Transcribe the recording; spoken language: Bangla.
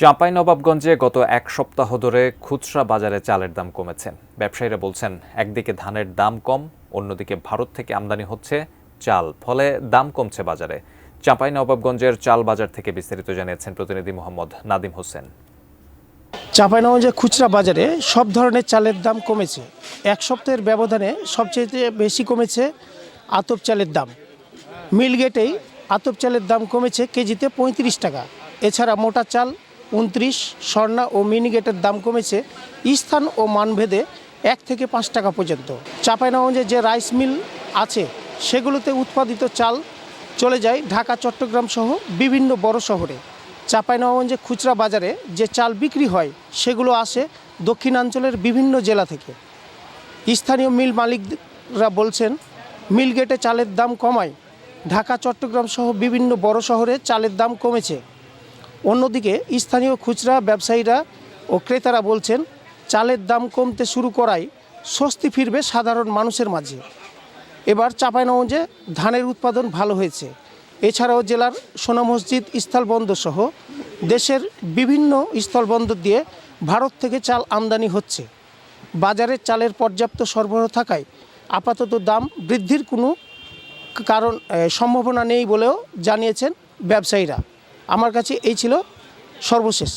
চাঁপাইনবাবগঞ্জে গত এক সপ্তাহ ধরে খুচরা বাজারে চালের দাম কমেছে। ব্যবসায়ীরা বলছেন, একদিকে ধানের দাম কম, অন্যদিকে ভারত থেকে আমদানি হচ্ছে চাল, ফলে দাম কমছে বাজারে। চাঁপাইনবাবগঞ্জের চাল বাজার থেকে বিস্তারিত জানিয়েছেন প্রতিনিধি মোহাম্মদ নাদিম হোসেন। চাঁপাইনবাবগঞ্জের খুচরা বাজারে সব ধরনের চালের দাম কমেছে। এক সপ্তাহের ব্যবধানে সবচেয়ে বেশি কমেছে আতপ চালের দাম। মিলগেটেই আতপ চালের দাম কমেছে কেজিতে ৩৫ টাকা। এছাড়া মোটা চাল ২৯, স্বর্ণা ও মিনিগেটের দাম কমেছে স্থান ও মানভেদে ১ থেকে ৫ টাকা পর্যন্ত। চাঁপাইনবাবগঞ্জে যে রাইস মিল আছে সেগুলোতে উৎপাদিত চাল চলে যায় ঢাকা, চট্টগ্রাম সহ বিভিন্ন বড় শহরে। চাঁপাইনবাবগঞ্জে খুচরা বাজারে যে চাল বিক্রি হয় সেগুলো আসে দক্ষিণাঞ্চলের বিভিন্ন জেলা থেকে। স্থানীয় মিল মালিকরা বলছেন, মিলগেটে চালের দাম কমায় ঢাকা, চট্টগ্রাম সহ বিভিন্ন বড় শহরে চালের দাম কমেছে। অন্যদিকে স্থানীয় খুচরা ব্যবসায়ীরা ও ক্রেতারা বলছেন, চালের দাম কমতে শুরু করায় স্বস্তি ফিরবে সাধারণ মানুষের মাঝে। এবার চাঁপাইনবাবগঞ্জে ধানের উৎপাদন ভালো হয়েছে। এছাড়াও জেলার সোনা মসজিদ স্থলবন্দর সহ দেশের বিভিন্ন স্থলবন্দর দিয়ে ভারত থেকে চাল আমদানি হচ্ছে। বাজারে চালের পর্যাপ্ত সরবরাহ থাকায় আপাতত দাম বৃদ্ধির কোনো সম্ভাবনা নেই বলেও জানিয়েছেন ব্যবসায়ীরা। আমার কাছে এই ছিল সর্বশেষ।